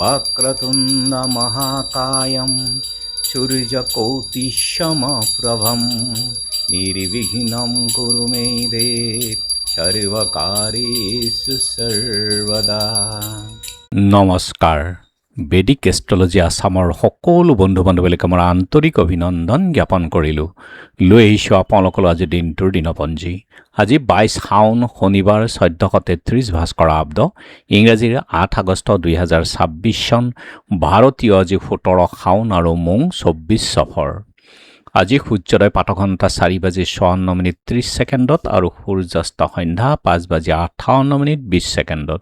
वक्रतुण्ड महाकायं सूर्यकोटिसमप्रभं निर्विघ्नं कुरु मे देव सर्वकार्येषु सर्वदा। নমস্কাৰ। বেদিক এষ্ট্ৰলজি আছামৰ সকলো বন্ধু বান্ধৱীলৈকে মোৰ আন্তৰিক অভিনন্দন জ্ঞাপন কৰিলোঁ। লৈ আহিছোঁ আপোনালোকৰ আজি দিনটোৰ দিনপঞ্জী। আজি 22 শাওন শনিবাৰ 1433 ভাস্কৰ আব্দ, ইংৰাজীৰ 8 আগষ্ট 2026 চন, ভাৰতীয় আজি 17 শাওন আৰু মোং 24 সফৰ। আজি সূৰ্যোদয় 5 ঘণ্টা 4 বাজি 54 মিনিট 30 ছেকেণ্ডত আৰু সূৰ্যাস্ত সন্ধ্যা 5 বাজি 58 মিনিট 20 ছেকেণ্ডত।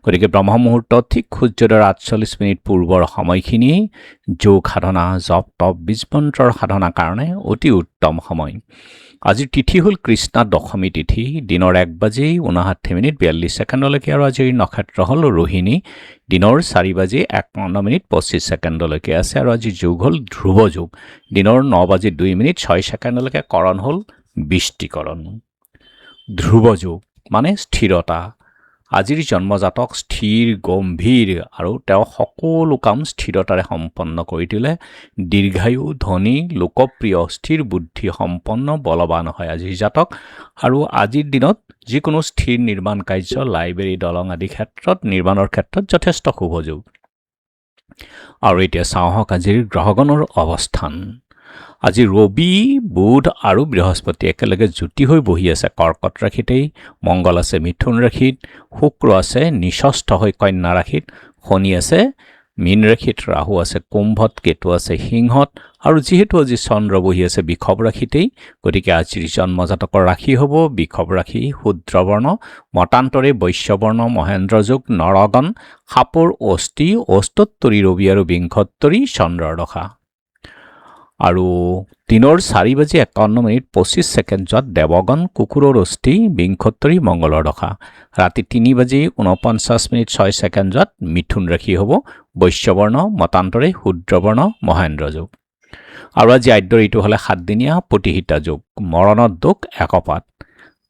গতিকে ব্ৰহ্ম মুহূৰ্ত ঠিক সূৰ্যোদয়ৰ 48 মিনিট পূৰ্বৰ সময়খিনি যোগ সাধনা, জপ তপ, বীজ মন্ত্ৰৰ সাধনাৰ কাৰণে অতি উত্তম সময়। আজিৰ তিথি হ'ল কৃষ্ণা দশমী তিথি, দিনৰ 1 বাজি 59 মিনিট 42 ছেকেণ্ডলৈকে, আৰু আজিৰ নক্ষত্ৰ হ'ল ৰোহিণী, দিনৰ 4 বাজি 51 মিনিট 25 ছেকেণ্ডলৈকে আছে, আৰু আজি যোগ হ'ল ধ্ৰুৱ যোগ, দিনৰ 9 বাজি 2 মিনিট 6 ছেকেণ্ডলৈকে, কৰণ হ'ল বৃষ্টিকৰণ। ধ্ৰুৱ যোগ মানে স্থিৰতা। আজিৰ জন্মজাতক স্থিৰ, গম্ভীৰ আৰু তেওঁ সকলো কাম স্থিৰতাৰে সম্পন্ন কৰি তোলে। দীৰ্ঘায়ু, ধনী, লোকপ্ৰিয়, স্থিৰ বুদ্ধি সম্পন্ন, বলৱান হয় আজিৰ জাতক। আৰু আজিৰ দিনত যিকোনো স্থিৰ নিৰ্মাণ কাৰ্য, লাইব্ৰেৰী, দলং আদি ক্ষেত্ৰত নিৰ্মাণৰ ক্ষেত্ৰত যথেষ্ট শুভ যোগ। আৰু এতিয়া চাওঁহক আজিৰ গ্ৰহগণৰ অৱস্থান। আজি ৰবি, বুধ আৰু বৃহস্পতি একেলগে যুতি হৈ বহি আছে কৰ্কট ৰাশিতেই, মংগল আছে মিথুন ৰাশিত, শুক্ৰ আছে নিষষ্ঠ হৈ কন্যা ৰাশিত, শনি আছে মীন ৰাশিত, ৰাহু আছে কুম্ভত, কেতু আছে সিংহত, আৰু যিহেতু আজি চন্দ্ৰ বহি আছে বৃষভ ৰাশিতেই, গতিকে আজিৰ জন্মজাতকৰ ৰাশি হ'ব বৃষভ ৰাশি, শূদ্ৰবৰ্ণ, মতান্তৰে বৈশ্যবৰ্ণ, মহেন্দ্ৰ যোগ, নৰগণ, সাপৰ অস্থি, অস্তোত্তৰী ৰবি আৰু বিংশোত্তৰী চন্দ্ৰৰ দশা। আৰু দিনৰ 4 বাজি 51 মিনিট 25 ছেকেণ্ডত দেৱগণ, কুকুৰৰ অস্থি, বিংশোত্তৰী মংগলৰ দশা। ৰাতি 3 বাজি 49 মিনিট 6 ছেকেণ্ডত মিথুন ৰাশি হ'ব বৈশ্যবৰ্ণ, মতান্তৰে শূদ্ৰবৰ্ণ, মহেন্দ্ৰ যোগ। আৰু আজি আদ্য ঋতু হ'লে 7 দিনীয়া প্ৰতিহিতা যোগ, মৰণত দোষ একপাত।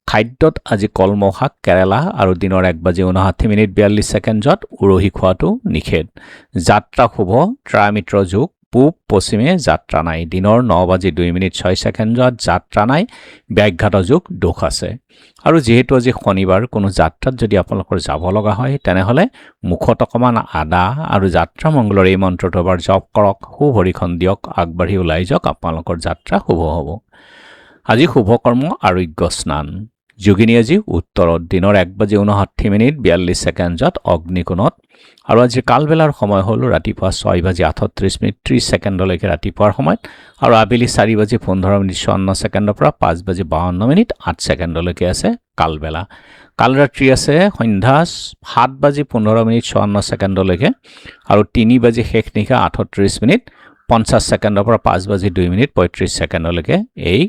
খাদ্যত আজি কলমৌ শাক, কেৰেলা, আৰু দিনৰ 1 বাজি 59 মিনিট 42 ছেকেণ্ডত উৰহি খোৱাটো নিষেধ। যাত্ৰা শুভ, ত্ৰামিত্ৰ যোগ, পূব পশ্চিমে যাত্ৰা নাই, দিনৰ 9 বাজি 2 মিনিট 6 ছেকেণ্ডত যাত্ৰা নাই, ব্যাঘাত যোগ দোষ আছে। আৰু যিহেতু আজি শনিবাৰ, কোনো যাত্ৰাত যদি আপোনালোকৰ যাব লগা হয় তেনেহ'লে মুখত অকণমান আদা আৰু যাত্ৰা মংগলৰ এই মন্ত্ৰটো এবাৰ জপ কৰক, সুভৰিখন দিয়ক, আগবাঢ়ি ওলাই যাওক, আপোনালোকৰ যাত্ৰা শুভ হ'ব। আজি শুভকৰ্ম আৰোগ্য স্নান। যোগিনী আজি উত্তৰত, দিনৰ 1 বাজি 59 মিনিট 42 ছেকেণ্ডত অগ্নিকোণত। আৰু আজিৰ কালবেলাৰ সময় হ'ল ৰাতিপুৱা 6 বাজি 38 মিনিট 30 ছেকেণ্ডলৈকে ৰাতিপুৱাৰ সময়ত, আৰু আবেলি 4 বাজি 15 মিনিট 54 ছেকেণ্ডৰ পৰা 5 বাজি 52 মিনিট 8 ছেকেণ্ডলৈকে আছে কালবেলা। কালৰাত্ৰি আছে সন্ধ্যা 7 বাজি 15 মিনিট 54 ছেকেণ্ডলৈকে, আৰু 3 বাজি শেষ নিশা 38 মিনিট 50 ছেকেণ্ডৰ পৰা 5 বাজি 2 মিনিট 35 ছেকেণ্ডলৈকে এই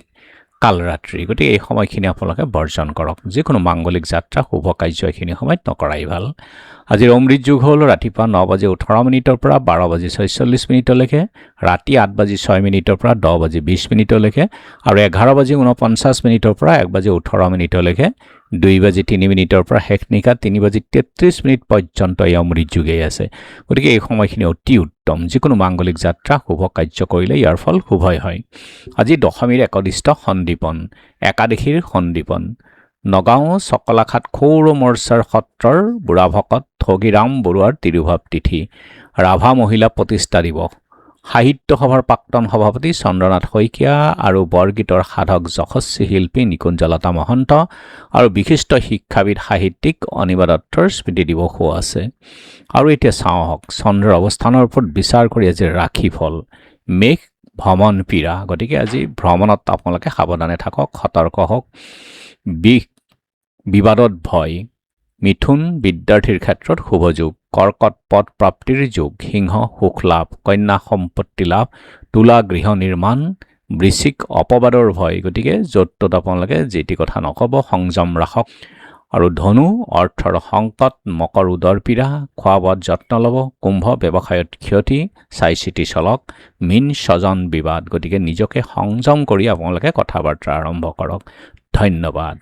কালৰাত্ৰি। গতিকে এই সময়খিনি আপোনালোকে বৰ্জন কৰক। যিকোনো মাংগলিক যাত্ৰা, শুভ কাৰ্য এইখিনি সময়ত নকৰাই ভাল। আজিৰ অমৃত যোগ হ'ল ৰাতিপুৱা 9 বাজি 18 মিনিটৰ পৰা 12 বাজি 46 মিনিটলৈকে, ৰাতি 8 বাজি 6 মিনিটৰ পৰা 10 বাজি 20 মিনিটলৈকে, আৰু 11 বাজি 49 মিনিটৰ পৰা 1 বাজি 18 মিনিটলৈকে, 2 বাজি 3 মিনিটৰ পৰা শেষ নিশা 3 বাজি 33 মিনিট পৰ্যন্ত এই অমৃত যোগেই আছে। গতিকে এই সময়খিনি অতি উত্তম। যিকোনো মাংগলিক যাত্ৰা, শুভ কাৰ্য কৰিলে ইয়াৰ ফল শুভই হয়। আজি দশমীৰ একদিষ্ট সন্দীপন, একাদশীৰ সন্দীপন। নগাঁও চকলাঘাট সৌৰ মৰ্চাৰ সত্ৰৰ বুঢ়া ভকত ঠগীৰাম বৰুৱাৰ তিৰুভাৱ তিথি। ৰাভা মহিলা প্ৰতিষ্ঠা দিৱস। সাহিত্য সভাৰ প্ৰাক্তন সভাপতি চন্দ্ৰনাথ শইকীয়া আৰু বৰগীতৰ সাধক যশস্বী শিল্পী নিকুঞ্জলতা মহন্ত আৰু বিশিষ্ট শিক্ষাবিদ সাহিত্যিক অনিমা দত্তৰ স্মৃতি দিৱসো আছে। আৰু এতিয়া চাওঁহক চন্দ্ৰৰ অৱস্থানৰ ওপৰত বিচাৰ কৰি আজি ৰাশিফল। মেঘ ভ্ৰমণ পীড়া, গতিকে আজি ভ্ৰমণত আপোনালোকে সাৱধানে থাকক, সতৰ্ক হওক। বিবাদত ভয়। মিথুন বিদ্যাৰ্থীৰ ক্ষেত্ৰত শুভ যোগ, কৰ্কট পদ প্ৰাপ্তিৰ যোগ, সিংহ সুখ লাভ, কন্যা সম্পত্তি লাভ, তুলা গৃহ নিৰ্মাণ, বৃশ্চিক অপবাদৰ ভয়। গতিকে য'ত ত'ত আপোনালোকে যিটি কথা নক'ব, সংযম ৰাখক। আৰু ধনু অৰ্থৰ সংকট, মকৰ উদৰ পীড়া, খোৱা বোৱাত যত্ন ল'ব, কুম্ভ ব্যৱসায়ত ক্ষতি, চাই চিতি চলক, মীন স্বজন বিবাদ। গতিকে নিজকে সংযম কৰি আপোনালোকে কথা বাৰ্তা আৰম্ভ কৰক। ধন্যবাদ।